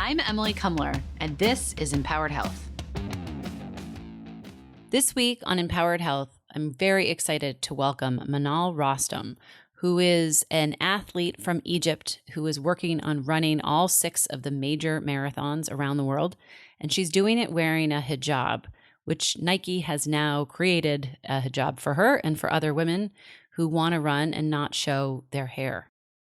I'm Emily Kumler, and this is Empowered Health. This week on Empowered Health, I'm very excited to welcome Manal Rostom, who is an athlete from Egypt who is working on running all 6 of the major marathons around the world. And she's doing it wearing a hijab, which Nike has now created a hijab for her and for other women who want to run and not show their hair.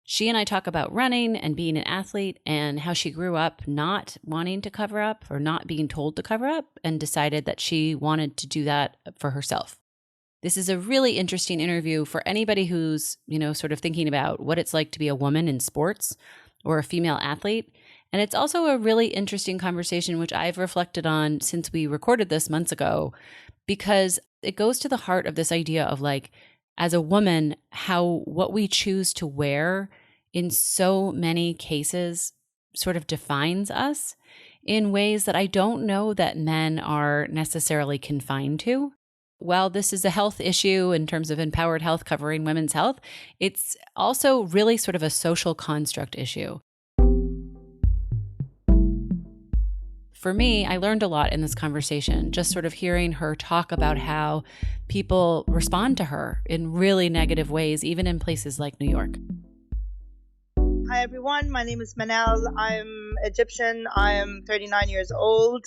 She and I talk about running and being an athlete and how she grew up not wanting to cover up or not being told to cover up and decided that she wanted to do that for herself. This is a really interesting interview for anybody who's, sort of thinking about what it's like to be a woman in sports or a female athlete. And it's also a really interesting conversation, which I've reflected on since we recorded this months ago, because it goes to the heart of this idea of like, as a woman, how what we choose to wear in so many cases sort of defines us in ways that I don't know that men are necessarily confined to. While this is a health issue in terms of empowered health covering women's health, it's also really sort of a social construct issue. For me, I learned a lot in this conversation, just sort of hearing her talk about how people respond to her in really negative ways, even in places like New York. Hi, everyone. My name is Manal. I'm Egyptian. I'm 39 years old.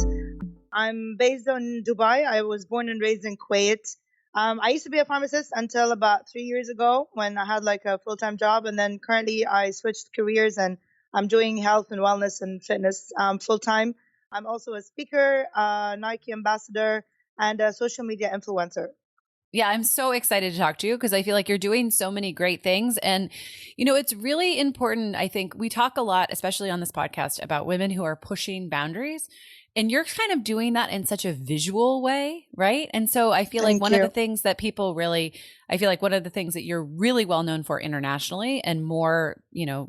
I'm based in Dubai. I was born and raised in Kuwait. I used to be a pharmacist until about 3 years ago when I had like a full-time job. And then currently I switched careers and I'm doing health and wellness and fitness full-time. I'm also a speaker, Nike ambassador, and a social media influencer. Yeah, I'm so excited to talk to you because I feel like you're doing so many great things. And, it's really important. I think we talk a lot, especially on this podcast, about women who are pushing boundaries. And you're kind of doing that in such a visual way, right? And so I feel like one of the things that you're really well known for internationally and more,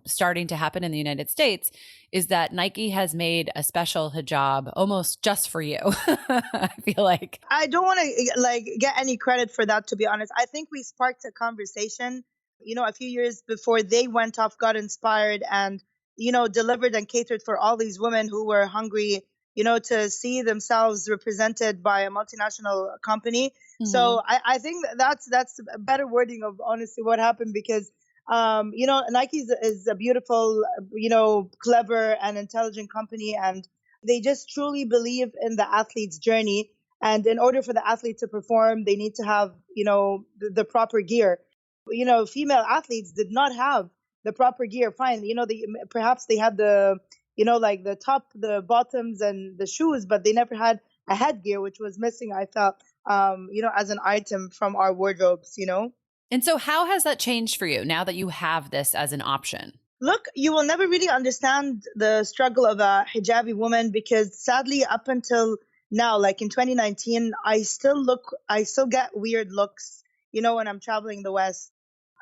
starting to happen in the United States is that Nike has made a special hijab almost just for you. I feel like. I don't want to get any credit for that, to be honest. I think we sparked a conversation, a few years before they went off, got inspired and, delivered and catered for all these women who were hungry, to see themselves represented by a multinational company. Mm-hmm. So I think that's a better wording of honestly what happened because, Nike is a beautiful, clever and intelligent company. And they just truly believe in the athlete's journey. And in order for the athlete to perform, they need to have, the proper gear. Female athletes did not have the proper gear. Fine. Perhaps they had the the top, the bottoms and the shoes, but they never had a headgear, which was missing, I felt, as an item from our wardrobes, And so how has that changed for you now that you have this as an option? Look, you will never really understand the struggle of a hijabi woman because sadly, up until now, like in 2019, I still get weird looks, when I'm traveling the West.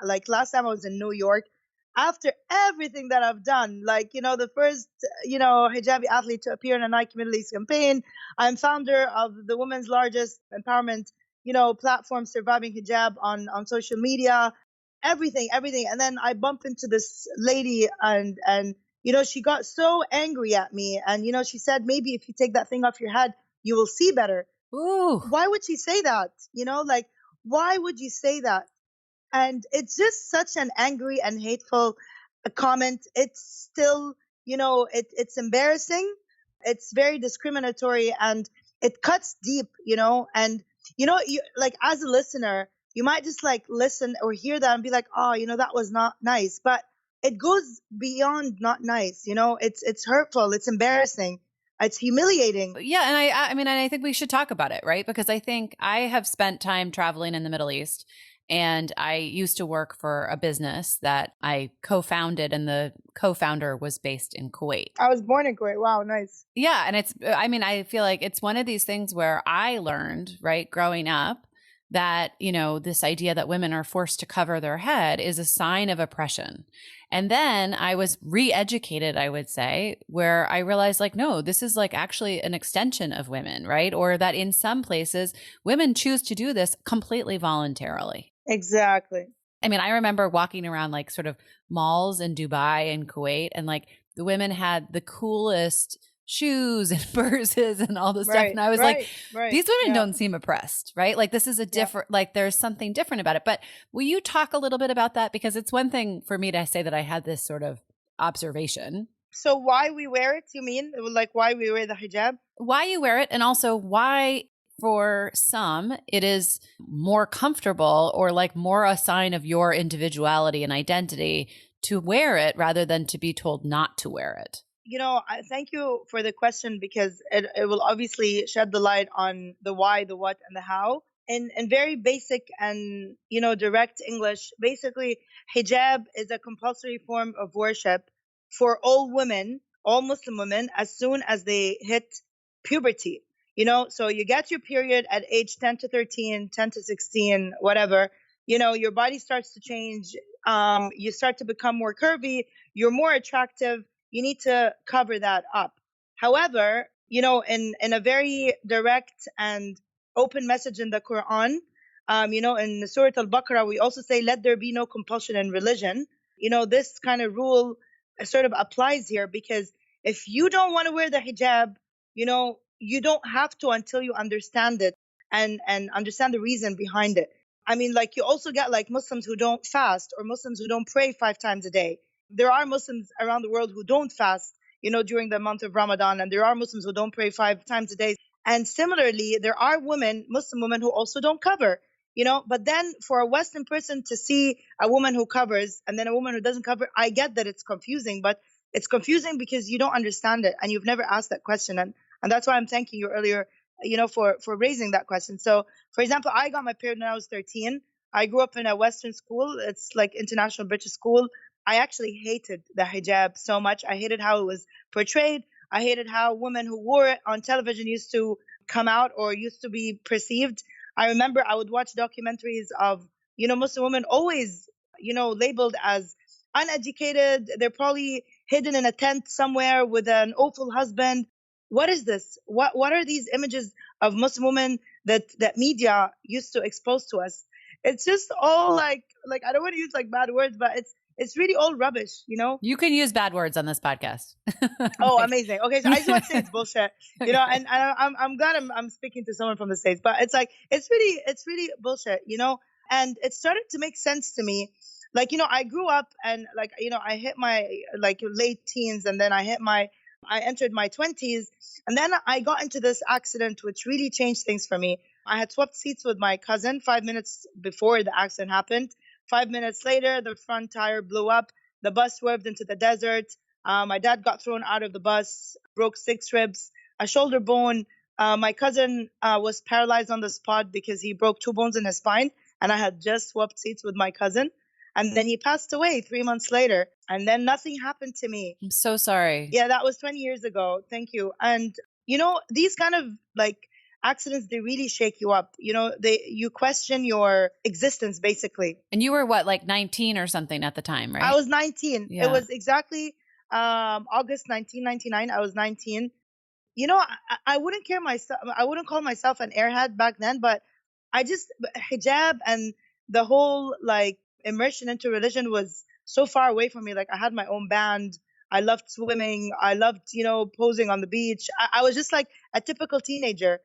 Like last time I was in New York, after everything that I've done, the first, hijabi athlete to appear in a Nike Middle East campaign. I'm founder of the women's largest empowerment, platform, Surviving Hijab on social media, everything. And then I bump into this lady and, she got so angry at me. And, she said, maybe if you take that thing off your head, you will see better. Ooh. Why would she say that? Why would you say that? And it's just such an angry and hateful comment. It's still, it's embarrassing. It's very discriminatory and it cuts deep, and, as a listener, you might just listen or hear that and be like, oh, that was not nice. But it goes beyond not nice. It's hurtful. It's embarrassing. It's humiliating. Yeah. And I think we should talk about it, right? Because I think I have spent time traveling in the Middle East. And I used to work for a business that I co-founded and the co-founder was based in Kuwait. I was born in Kuwait. Wow, nice. Yeah. And I feel like it's one of these things where I learned, right, growing up that, this idea that women are forced to cover their head is a sign of oppression. And then I was re-educated, I would say, where I realized no, this is actually an extension of women, right? Or that in some places women choose to do this completely voluntarily. Exactly. I remember walking around sort of malls in Dubai and Kuwait and the women had the coolest shoes and purses and all this stuff. Right, And I was right, like, right. these women Yeah. don't seem oppressed, right? Like this is a different, like there's something different about it. But will you talk a little bit about that? Because it's one thing for me to say that I had this sort of observation. So why we wear it, you mean? Like why we wear the hijab? Why you wear it, and also why for some it is more comfortable or like more a sign of your individuality and identity to wear it rather than to be told not to wear it. I thank you for the question because it will obviously shed the light on the why, the what, and the how. In very basic and direct English, basically, hijab is a compulsory form of worship for all women, all Muslim women, as soon as they hit puberty. So you get your period at age 10 to 13, 10 to 16, whatever. Your body starts to change. You start to become more curvy. You're more attractive. You need to cover that up. However, in a very direct and open message in the Quran, in Surah Al-Baqarah, we also say, let there be no compulsion in religion. This kind of rule sort of applies here because if you don't want to wear the hijab, you don't have to until you understand it and understand the reason behind it. I mean, like you also get like Muslims who don't fast or Muslims who don't pray 5 times a day. There are Muslims around the world who don't fast, during the month of Ramadan, and there are Muslims who don't pray 5 times a day. And similarly, there are women, Muslim women, who also don't cover, But then for a Western person to see a woman who covers and then a woman who doesn't cover, I get that it's confusing, but it's confusing because you don't understand it and you've never asked that question. And that's why I'm thanking you earlier, for raising that question. So, for example, I got my period when I was 13. I grew up in a Western school. It's like international British school. I actually hated the hijab so much. I hated how it was portrayed. I hated how women who wore it on television used to come out or used to be perceived. I remember I would watch documentaries of, Muslim women always, labeled as uneducated. They're probably hidden in a tent somewhere with an awful husband. What is this? What are these images of Muslim women that media used to expose to us? It's just all like I don't want to use like bad words, but it's really all rubbish. You can use bad words on this podcast. Oh, Like- amazing. Okay, so I just want to say it's bullshit. And I'm glad I'm speaking to someone from the States, but it's like it's really bullshit. And it started to make sense to me. Like, I grew up and like, I hit my like late teens and then I entered my 20s and then I got into this accident which really changed things for me. I had swapped seats with my cousin 5 minutes before the accident happened. 5 minutes later, the front tire blew up. The bus swerved into the desert. My dad got thrown out of the bus, broke 6 ribs, a shoulder bone. My cousin was paralyzed on the spot because he broke 2 bones in his spine, and I had just swapped seats with my cousin. And then he passed away 3 months later, and then nothing happened to me. I'm so sorry. Yeah, that was 20 years ago. Thank you. And these kind of like accidents, they really shake you up. You question your existence basically. And you were what, like 19 or something at the time, right? I was 19. Yeah. It was exactly August 1999. I was 19. I wouldn't care myself. I wouldn't call myself an airhead back then, but hijab and the whole like immersion into religion was so far away from me. Like I had my own band. I loved swimming. I loved, posing on the beach. I was just like a typical teenager,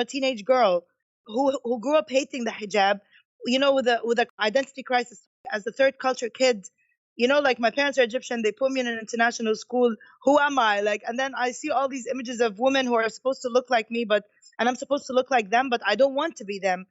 teenage girl who grew up hating the hijab, with a identity crisis as a third culture kid. Like my parents are Egyptian, they put me in an international school. Who am I? Like, and then I see all these images of women who are supposed to look like me, and I'm supposed to look like them, but I don't want to be them.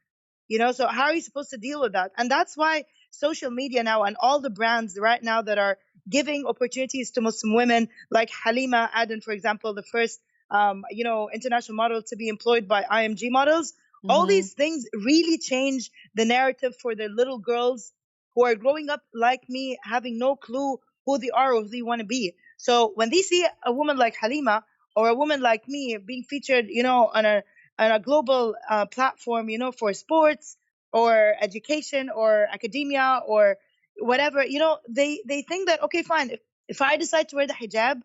So how are you supposed to deal with that? And that's why social media now and all the brands right now that are giving opportunities to Muslim women, like Halima Aden, for example, the first, international model to be employed by IMG models. All these things really change the narrative for the little girls who are growing up like me, having no clue who they are or who they want to be. So when they see a woman like Halima or a woman like me being featured, on a global platform, for sports or education or academia or whatever, they think that, okay, fine. If I decide to wear the hijab,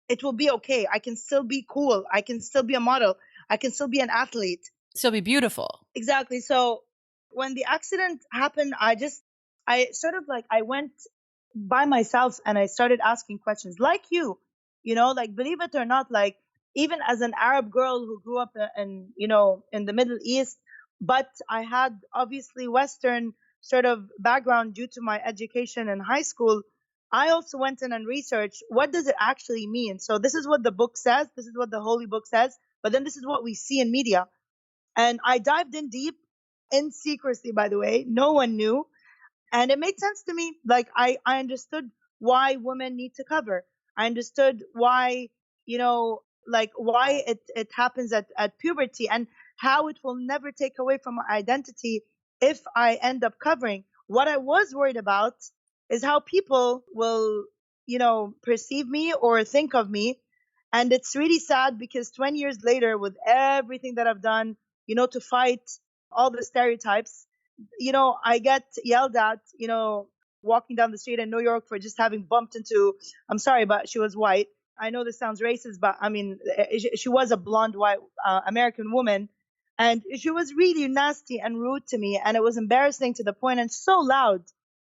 it will be okay. I can still be cool. I can still be a model. I can still be an athlete. Still be beautiful. Exactly. So when the accident happened, I sort of like, I went by myself and I started asking questions like you. Like, believe it or not, like, even as an Arab girl who grew up in the Middle East, but I had obviously Western sort of background due to my education in high school. I also went in and researched, what does it actually mean? So this is what the book says, this is what the holy book says, but then this is what we see in media. And I dived in deep, in secrecy, by the way. No one knew. And it made sense to me. Like, I understood why women need to cover. I understood why, like, why it happens at puberty, and how it will never take away from my identity if I end up covering. What I was worried about is how people will, perceive me or think of me. And it's really sad because 20 years later, with everything that I've done, to fight all the stereotypes, I get yelled at, walking down the street in New York for just having bumped into, I'm sorry, but she was white. I know this sounds racist, but I mean, she was a blonde, white American woman. And she was really nasty and rude to me. And it was embarrassing to the point, and so loud,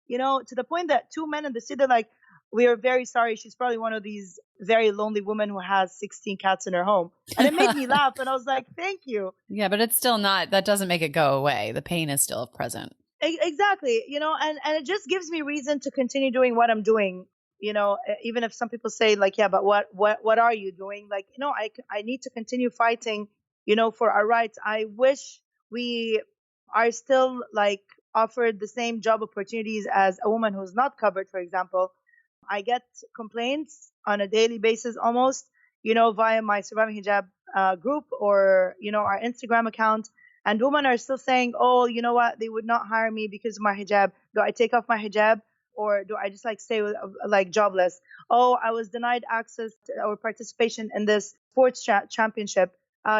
to the point that two men in the city, they're like, we are very sorry. She's probably one of these very lonely women who has 16 cats in her home. And it made me laugh. And I was like, thank you. Yeah, but it's still not, that doesn't make it go away. The pain is still present. Exactly. And it just gives me reason to continue doing what I'm doing. Even if some people say, like, yeah, but what are you doing? Like, I need to continue fighting, for our rights. I wish we are still, like, offered the same job opportunities as a woman who's not covered, for example. I get complaints on a daily basis almost, via my Surviving Hijab group, or, our Instagram account. And women are still saying, oh, you know what? They would not hire me because of my hijab. Do I take off my hijab? Or do I just, like, stay with, like, jobless? Oh, I was denied access or participation in this sports championship.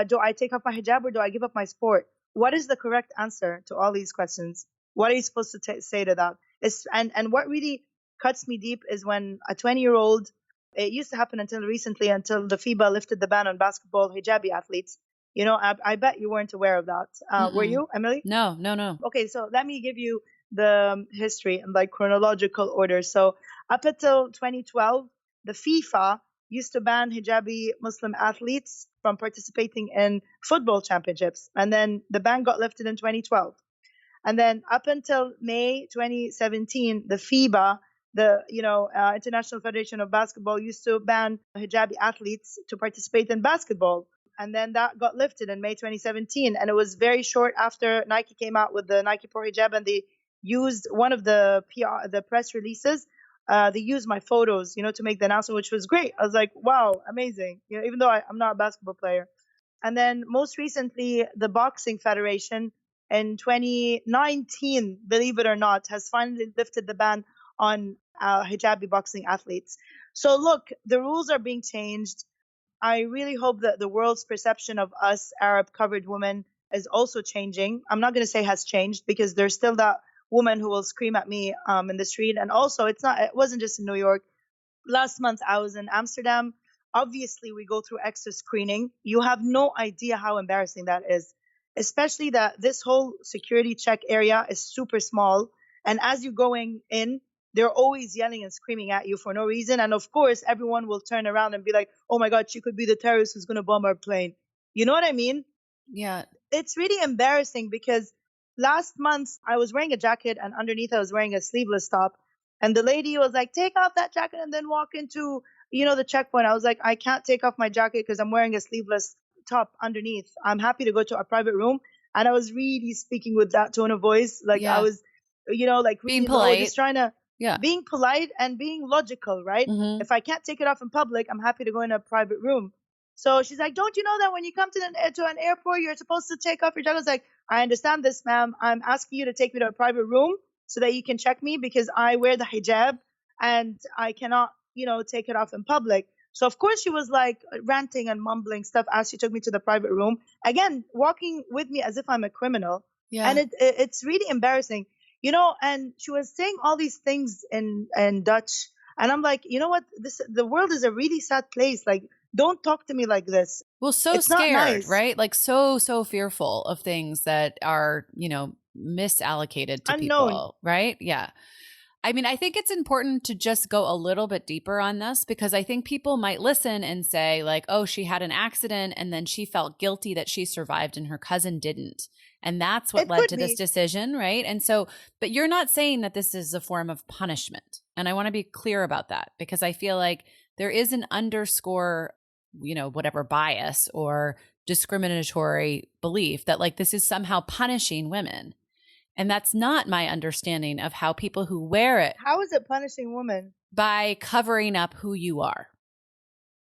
Do I take off my hijab, or do I give up my sport? What is the correct answer to all these questions? What are you supposed to say to that? And what really cuts me deep is when a 20-year-old, it used to happen until recently, until the FIBA lifted the ban on basketball hijabi athletes. I bet you weren't aware of that. Were you, Emily? No, no, no. Okay, so let me give you the history in, like, chronological order. So up until 2012, the FIFA used to ban hijabi Muslim athletes from participating in football championships. And then the ban got lifted in 2012. And then up until May 2017, the FIBA, the International Federation of Basketball, used to ban hijabi athletes to participate in basketball. And then that got lifted in May 2017. And it was very short after Nike came out with the Nike Pro Hijab, and they used one of the the press releases. They used my photos, to make the announcement, which was great. I was like, wow, amazing. Even though I'm not a basketball player. And then most recently, the Boxing Federation in 2019, believe it or not, has finally lifted the ban on hijabi boxing athletes. So look, the rules are being changed. I really hope that the world's perception of us Arab covered women is also changing. I'm not going to say has changed, because there's still that woman who will scream at me in the street. And also, it wasn't just in New York. Last month, I was in Amsterdam. Obviously, we go through extra screening. You have no idea how embarrassing that is, especially that this whole security check area is super small. And as you're going in, they're always yelling and screaming at you for no reason. And of course, everyone will turn around and be like, oh my God, she could be the terrorist who's going to bomb our plane. You know what I mean? Yeah. It's really embarrassing, because last month I was wearing a jacket and underneath I was wearing a sleeveless top. And the lady was like, take off that jacket and then walk into, the checkpoint. I was like, I can't take off my jacket because I'm wearing a sleeveless top underneath. I'm happy to go to a private room. And I was really speaking with that tone of voice. Like, Yeah. I was, like, Being really low, polite. just trying to, Yeah. being polite and being logical, right? Mhm. If I can't take it off in public, I'm happy to go in a private room. So she's like, don't you know that when you come to an airport, you're supposed to take off your jacket? I was like, I understand this, ma'am. I'm asking you to take me to a private room so that you can check me, because I wear the hijab and I cannot, take it off in public. So of course she was like ranting and mumbling stuff as she took me to the private room. Again, walking with me as if I'm a criminal. Yeah. And it's really embarrassing, and she was saying all these things in Dutch. And I'm like, you know what? The world is a really sad place. Like, don't talk to me like this. Well, so It's not scared, nice. right? Like so fearful of things that are, misallocated to Unknown. people, right? Yeah. I mean, I think it's important to just go a little bit deeper on this because I think people might listen and say, like, oh, she had an accident and then she felt guilty that she survived and her cousin didn't. And that's what It led could to this be. decision, right? And so, but you're not saying that this is a form of punishment. And I want to be clear about that because I feel like there is an underscore, whatever bias or discriminatory belief that like this is somehow punishing women. And that's not my understanding of how people who wear it How is it punishing women? by covering up who you are.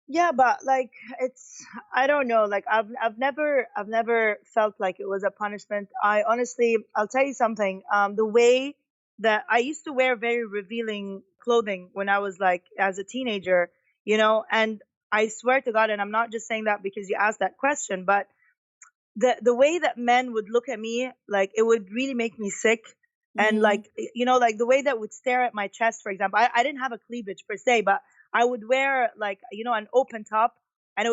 Yeah, but like it's I don't know. Like I've never felt like it was a punishment. I honestly, I'll tell you something. The way that I used to wear very revealing clothing when I was like as a teenager, and I swear to God, and I'm not just saying that because you asked that question, but the way that men would look at me, like it would really make me sick. And Mm-hmm. like like the way that would stare at my chest, for example. I didn't have a cleavage per se, but I would wear like an open top, and it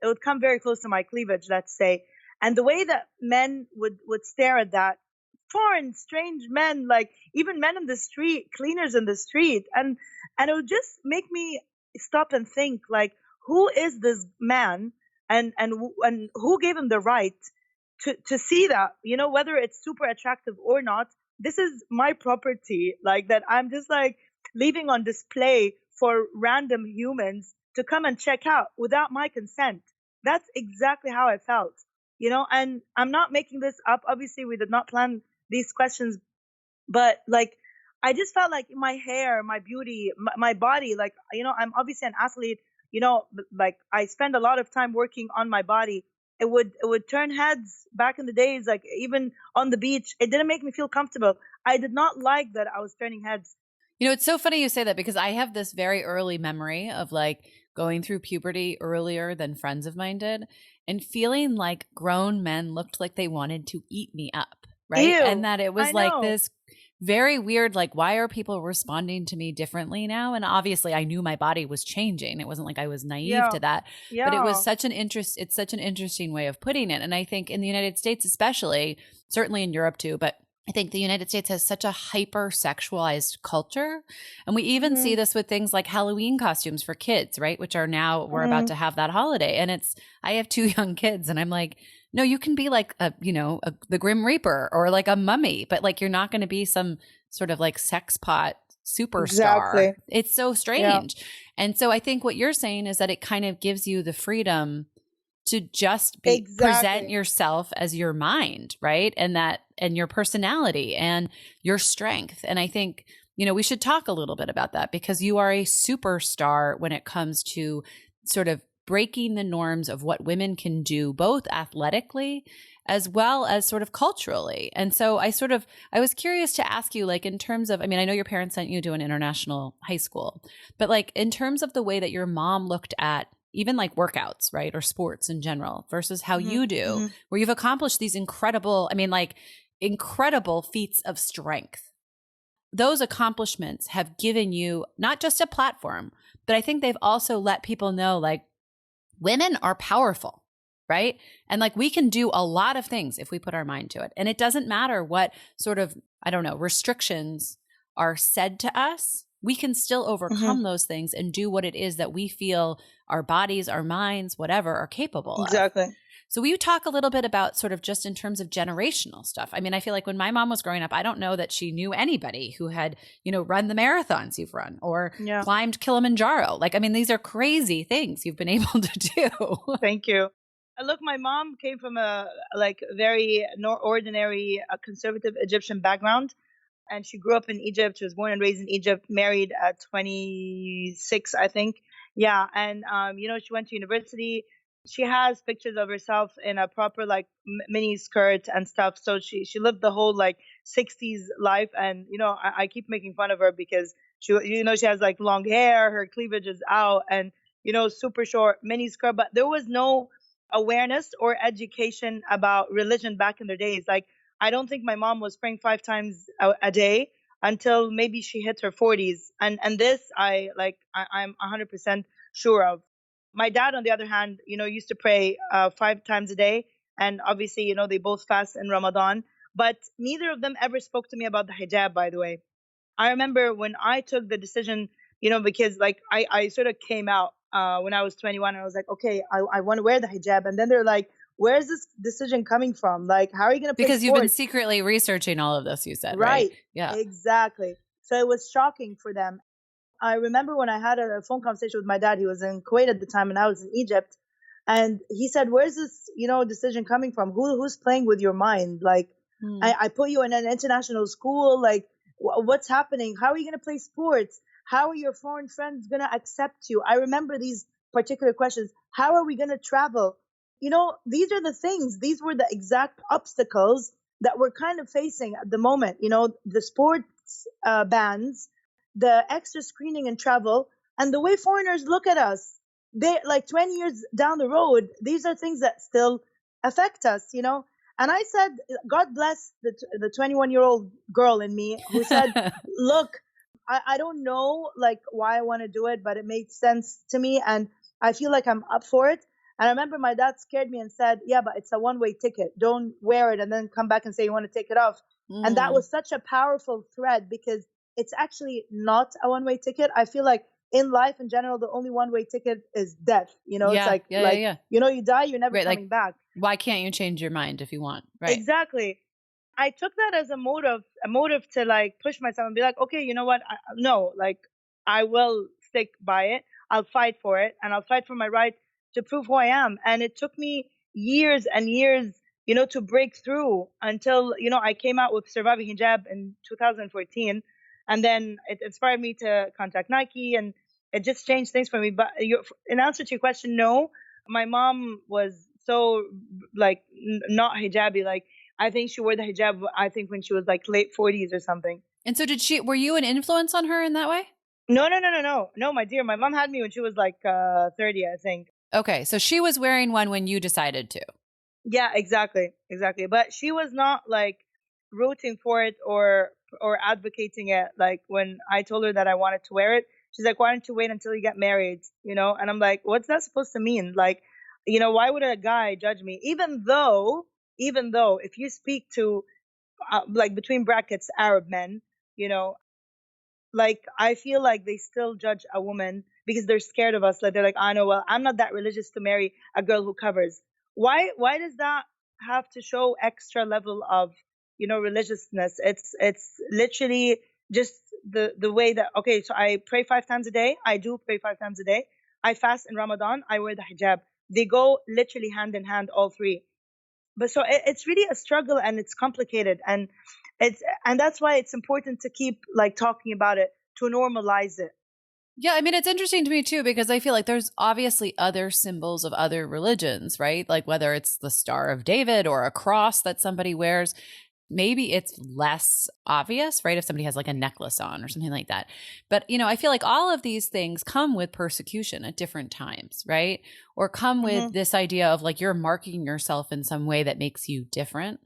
would come very close to my cleavage, let's say. And the way that men would stare at that, foreign strange men, like even men in the street, cleaners in the street, and it would just make me stop and think, like, who is this man, and who gave him the right to see that, whether it's super attractive or not. This is my property, like that I'm just like leaving on display for random humans to come and check out without my consent. That's exactly how I felt, and I'm not making this up. Obviously, we did not plan these questions, but like I just felt like my hair, my beauty, my body, like I'm obviously an athlete, like I spend a lot of time working on my body. It would turn heads back in the days, like even on the beach. It didn't make me feel comfortable. I did not like that I was turning heads. It's so funny you say that because I have this very early memory of like going through puberty earlier than friends of mine did and feeling like grown men looked like they wanted to eat me up, right? And Ew, that it was I like know. this very weird, like, why are people responding to me differently now? And obviously, I knew my body was changing. It wasn't like I was naive Yeah, to that, but it was yeah. it's such an interesting way of putting it. And I think in the United States, especially, certainly in Europe too, but I think the United States has such a hyper sexualized culture. And we even see Hmm. this with things like Halloween costumes for kids, right? Which are now, we're about Hmm. to have that holiday. And I have two young kids and I'm like, no, you can be like the Grim Reaper or like a mummy, but like you're not going to be some sort of like sex pot superstar. Exactly. It's so Yeah. strange. And so I think what you're saying is that it kind of gives you the freedom to just present Exactly. yourself as your mind, right? And your personality and your strength. And I think, we should talk a little bit about that because you are a superstar when it comes to sort of breaking the norms of what women can do, both athletically as well as sort of culturally. And so I was curious to ask you, like, in terms of, I mean, I know your parents sent you to an international high school, but like in terms of the way that your mom looked at even like workouts, right? Or sports in general versus how Hmm. you do, Hmm. where you've accomplished these incredible, I mean, like incredible feats of strength. Those accomplishments have given you not just a platform, but I think they've also let people know like women are powerful, right? And like we can do a lot of things if we put our mind to it. And it doesn't matter what sort of, I don't know, restrictions are said to us. We can still Hmm. overcome those things and do what it is that we feel our bodies, our minds, whatever are capable of. Exactly. So will you talk a little bit about sort of just in terms of generational stuff? I mean, I feel like when my mom was growing up, I don't know that she knew anybody who had, run the marathons you've run or Yeah. climbed Kilimanjaro. Like, I mean, these are crazy things you've been able to do. Thank you. Look, my mom came from a like very ordinary, conservative Egyptian background, and she grew up in Egypt. She was born and raised in Egypt, married at 26, I think. Yeah, and she went to university. She has pictures of herself in a proper like mini skirt and stuff. So she lived the whole like 60s life, and I keep making fun of her because she has like long hair, her cleavage is out, and super short mini skirt. But there was no awareness or education about religion back in the days. Like I don't think my mom was praying 5 times a day until maybe she hit her 40s. And this I'm 100% sure of. My dad, on the other hand, used to pray 5 times a day, and obviously, they both fast in Ramadan. But neither of them ever spoke to me about the hijab, by the way. I remember when I took the decision, because like I sort of came out when I was 21, and I was like, okay, I want to wear the hijab. And then they're like, where's this decision coming from? Like, how are you going to play Because you've been sports? secretly researching all of this, you said, right? Right. Yeah. Exactly. So it was shocking for them. I remember when I had a phone conversation with my dad. He was in Kuwait at the time, and I was in Egypt. And he said, "Where's this, decision coming from? Who's playing with your mind? Like, I put you in an international school. Like, what's happening? How are you gonna play sports? How are your foreign friends gonna accept you? I remember these particular questions. How are we gonna travel? These are the things. These were the exact obstacles that we're kind of facing at the moment. The sports bans, the extra screening and travel, and the way foreigners look at us. They like 20 years down the road, these are things that still affect us. And I said, God bless the 21-year-old girl in me who said, look, I don't know like why I want to do it, but it made sense to me, and I feel like I'm up for it. And I remember my dad scared me and said, yeah, but it's a one-way ticket. Don't wear it and then come back and say you want to take it off. And that was such a powerful thread, because it's actually not a one-way ticket. I feel like in life in general, the only one-way ticket is death. It's like, you die, you're never coming back. Why can't you change your mind if you want? Right. Exactly. I took that as a motive to like push myself and be like, okay, you know what? No, like I will stick by it. I'll fight for it, and I'll fight for my right to prove who I am. And it took me years and years, to break through until, I came out with Surviving Hijab in 2014. And then it inspired me to contact Nike, and it just changed things for me. But in answer to your question, no, my mom was so like not hijabi. Like, I think she wore the hijab, I think when she was like late 40s or something. And so were you an influence on her in that way? No, my dear. My mom had me when she was like 30, I think. Okay. So she was wearing one when you decided to. Yeah, exactly. But she was not like rooting for it or advocating it. Like when I told her that I wanted to wear it, she's like, why don't you wait until you get married? And I'm like, what's that supposed to mean? Like, why would a guy judge me? Even though if you speak to like between brackets Arab men, you know, like I feel like they still judge a woman because they're scared of us. Like they're like, I know, well, I'm not that religious to marry a girl who covers. Why does that have to show extra level of, religiousness? It's literally just the way that, okay, so I pray 5 times a day. I do pray 5 times a day. I fast in Ramadan. I wear the hijab. They go literally hand in hand, all three. But so it's really a struggle, and it's complicated, and that's why it's important to keep like talking about it, to normalize it. Yeah, I mean, it's interesting to me too, because I feel like there's obviously other symbols of other religions, right? Like whether it's the Star of David or a cross that somebody wears, maybe it's less obvious, right? If somebody has like a necklace on or something like that. But, I feel like all of these things come with persecution at different times, right? Or come with this idea of like you're marking yourself in some way that makes you different.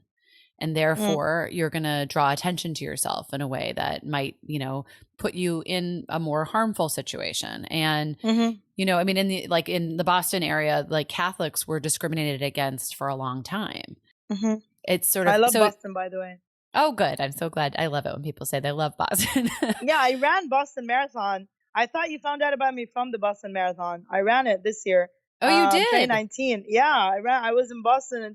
And therefore, you're going to draw attention to yourself in a way that might, put you in a more harmful situation. And, I mean, in the Boston area, like Catholics were discriminated against for a long time. It's sort of, I love Boston, by the way. Oh, good. I'm so glad. I love it when people say they love Boston. Yeah, I ran Boston Marathon. I thought you found out about me from the Boston Marathon. I ran it this year. Oh, you did? 2019. Yeah, I was in Boston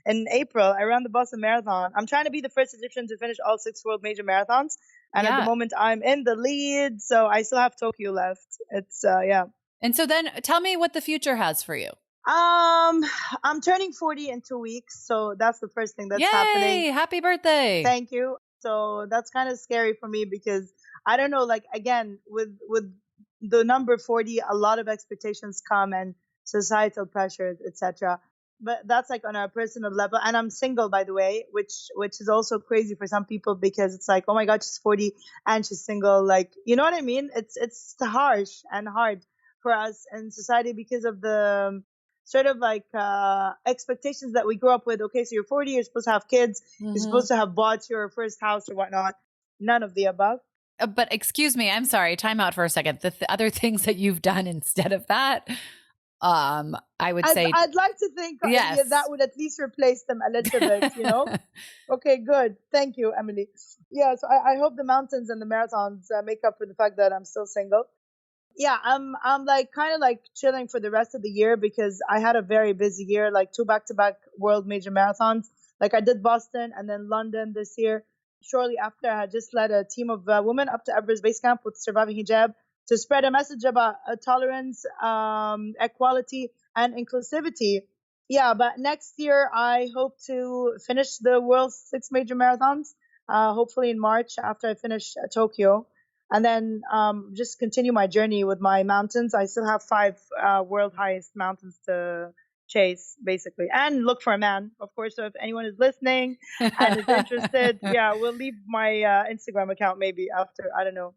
in April. I ran the Boston Marathon. I'm trying to be the first Egyptian to finish all 6 world major marathons. And at the moment I'm in the lead, so I still have Tokyo left. It's yeah. And so then tell me what the future has for you. I'm turning 40 in 2 weeks, so that's the first thing that's happening. Yay! Happy birthday. Thank you. So that's kind of scary for me because I don't know, like again, with the number 40, a lot of expectations come and societal pressures, etc. But that's like on a personal level. And I'm single, by the way, which is also crazy for some people because it's like, oh my God, she's 40 and she's single. Like, you know what I mean? It's harsh and hard for us in society because of the sort of like expectations that we grew up with. Okay, so you're 40, you're supposed to have kids, you're supposed to have bought your first house or whatnot. None of the above. But excuse me, I'm sorry, time out for a second. The other things that you've done instead of that. I would say I'd like to think yeah, yes. that would at least replace them a little bit, you know? Okay, good. Thank you, Emily. Yeah, so I hope the mountains and the marathons make up for the fact that I'm still single. Yeah, I'm like kind of like chilling for the rest of the year because I had a very busy year, like two back-to-back world major marathons. Like I did Boston and then London this year. Shortly after, I had just led a team of women up to Everest Base Camp with Surviving Hijab to spread a message about tolerance, equality, and inclusivity. Yeah, but next year I hope to finish the world's six major marathons. Hopefully in March after I finish Tokyo, and then just continue my journey with my mountains. I still have five world highest mountains to chase, basically, and look for a man, of course. So if anyone is listening and is interested, yeah, we'll leave my Instagram account maybe after. I don't know.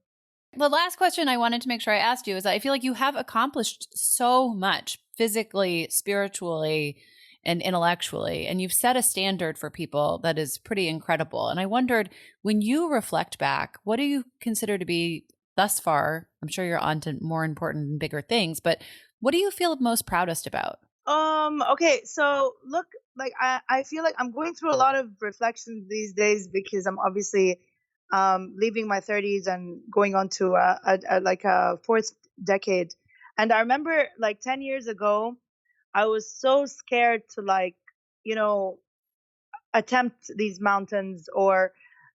The last question I wanted to make sure I asked you is that I feel like you have accomplished so much physically, spiritually, and intellectually, and you've set a standard for people that is pretty incredible. And I wondered, when you reflect back, what do you consider to be thus far? I'm sure you're on to more important and bigger things, but what do you feel most proudest about? Okay, so look, like I feel like I'm going through a lot of reflections these days because I'm obviously leaving my 30s and going on to like a fourth decade. And I remember like 10 years ago, I was so scared to like, you know, attempt these mountains or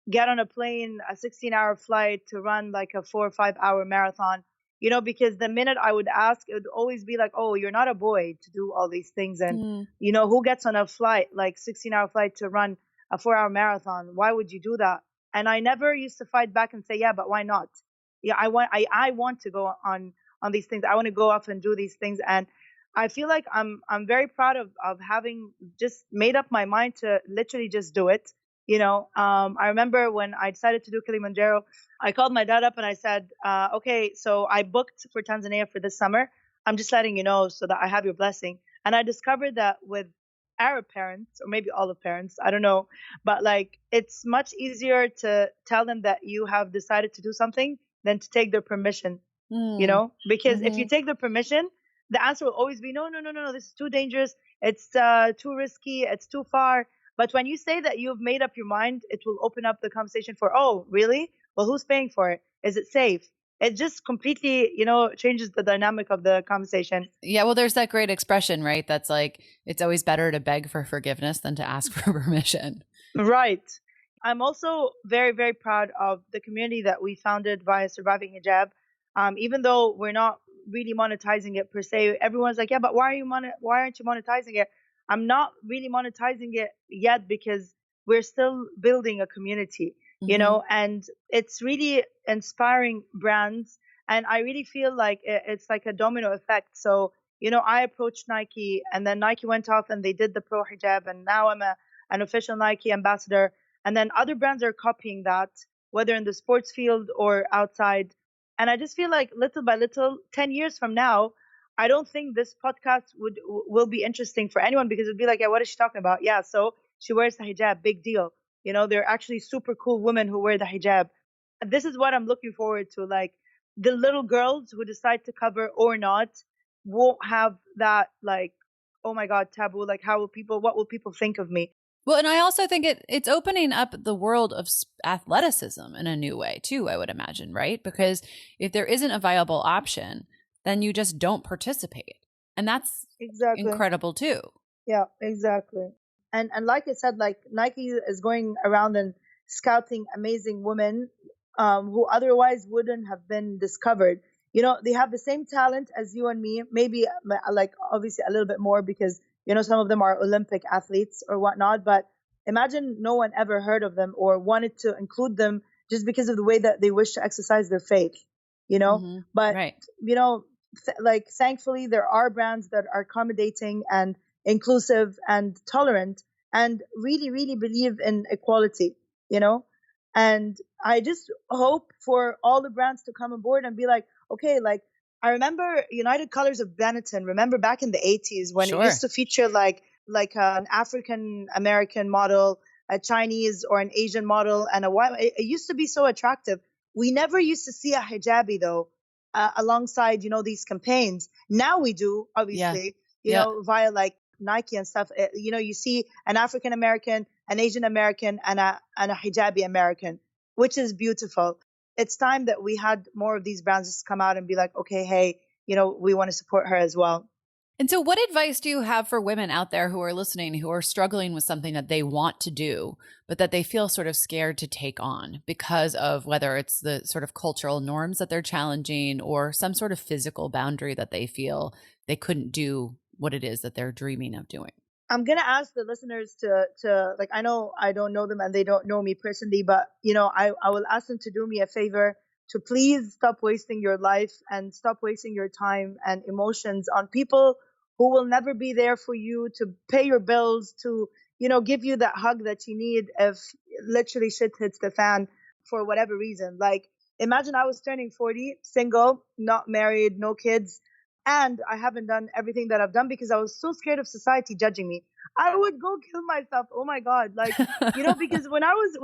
get on a plane, a 16-hour flight to run like a 4 or 5 hour marathon, you know, because the minute I would ask, it would always be like, oh, you're not a boy to do all these things. And, Mm. you know, who gets on a flight, like 16-hour flight to run a 4 hour marathon? Why would you do that? And I never used to fight back and say, yeah, but why not? Yeah, I want to go on these things. I want to go off and do these things. And I feel like I'm very proud of having just made up my mind to literally just do it. You know, I remember when I decided to do Kilimanjaro, I called my dad up and I said, okay, so I booked for Tanzania for this summer. I'm just letting you know so that I have your blessing. And I discovered that with Arab parents, or maybe all the parents, I don't know, but like it's much easier to tell them that you have decided to do something than to take their permission, you Mm. know, because if you Hmm. take the permission, the answer will always be no, no, no, no, no, this is too dangerous, it's too risky, it's too far. But when you say that you've made up your mind, it will open up the conversation for, oh really, well, who's paying for it, is it safe? It just completely, you know, changes the dynamic of the conversation. Yeah, well, there's that great expression, right? That's like, it's always better to beg for forgiveness than to ask for permission. Right. I'm also very, very proud of the community that we founded via Surviving Hijab. Even though we're not really monetizing it per se, everyone's like, yeah, but why aren't you monetizing it? I'm not really monetizing it yet because we're still building a community, you Hmm. know, and it's really inspiring brands. And I really feel like it's like a domino effect. So, you know, I approached Nike and then Nike went off and they did the pro hijab, and now I'm an official Nike ambassador. And then other brands are copying that, whether in the sports field or outside. And I just feel like little by little, 10 years from now, I don't think this podcast will be interesting for anyone because it'd be like, yeah, what is she talking about? Yeah, so she wears the hijab, big deal. You know, they're actually super cool women who wear the hijab. And this is what I'm looking forward to. Like the little girls who decide to cover or not won't have that like, oh my God, taboo. Like what will people think of me? Well, and I also think it's opening up the world of athleticism in a new way too, I would imagine, right? Because if there isn't a viable option, then you just don't participate. And that's Exactly. incredible too. Yeah, exactly. And like I said, like Nike is going around and scouting amazing women who otherwise wouldn't have been discovered. You know, they have the same talent as you and me, maybe like obviously a little bit more because, you know, some of them are Olympic athletes or whatnot. But imagine no one ever heard of them or wanted to include them just because of the way that they wish to exercise their faith, you know? Hmm. But, Right. you know, like thankfully there are brands that are accommodating and inclusive and tolerant and really, really believe in equality, you know? And I just hope for all the brands to come aboard and be like, okay, like I remember United Colors of Benetton, remember back in the 80s when it used Sure. to feature like an African American model, a Chinese or an Asian model, and a white. It used to be so attractive. We never used to see a hijabi though. alongside, these campaigns. Now we do, Yeah. obviously, Yeah. via like Nike and stuff. You see an African American, an Asian American, and a hijabi American, which is beautiful. It's time that we had more of these brands just come out and be like, okay, hey, we want to support her as well. And so, what advice do you have for women out there who are listening, who are struggling with something that they want to do, but that they feel sort of scared to take on because of whether it's the sort of cultural norms that they're challenging or some sort of physical boundary that they feel they couldn't do what it is that they're dreaming of doing? I'm gonna ask the listeners to like, I know I don't know them and they don't know me personally, but I will ask them to do me a favor, to please stop wasting your life and stop wasting your time and emotions on people who will never be there for you to pay your bills, to give you that hug that you need if literally shit hits the fan for whatever reason. Like, imagine I was turning 40, single, not married, no kids, and I haven't done everything that I've done because I was so scared of society judging me. I would go kill myself. Oh my God. Like, because when I was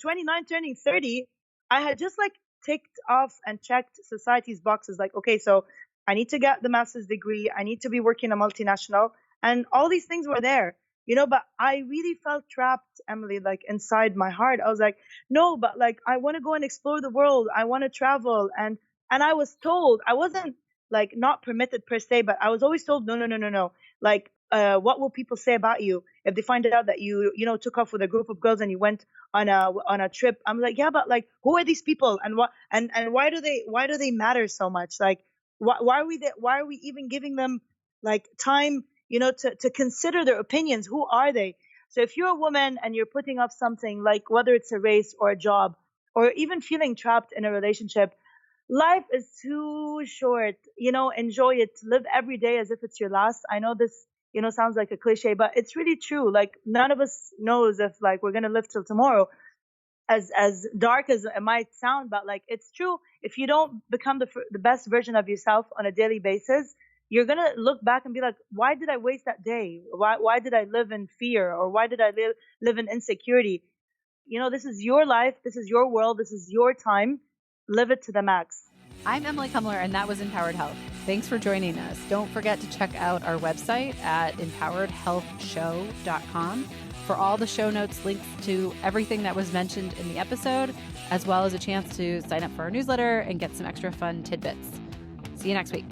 29 turning 30, I had just like ticked off and checked society's boxes. Like, okay, so I need to get the master's degree. I need to be working a multinational, and all these things were there. But I really felt trapped, Emily, like inside my heart. I was like, no, but like I want to go and explore the world. I want to travel. And I was told, I wasn't like not permitted per se, but I was always told, no, no, no, no, no. Like, what will people say about you if they find out that you took off with a group of girls and you went on a trip? I'm like, yeah, but like, who are these people, and what, and why do they matter so much? Like, why are we even giving them like time, to consider their opinions? Who are they? So if you're a woman and you're putting off something, like whether it's a race or a job or even feeling trapped in a relationship, life is too short. Enjoy it. Live every day as if it's your last. I know this, sounds like a cliche, but it's really true. Like, none of us knows if like we're gonna live till tomorrow. As dark as it might sound, but like, it's true. If you don't become the best version of yourself on a daily basis, you're gonna look back and be like, why did I waste that day? Why did I live in fear, or why did I live in insecurity? This is your life. This is your world. This is your time. Live it to the max. I'm Emily Kumler, and that was Empowered Health. Thanks for joining us. Don't forget to check out our website at empoweredhealthshow.com for all the show notes, links to everything that was mentioned in the episode, as well as a chance to sign up for our newsletter and get some extra fun tidbits. See you next week.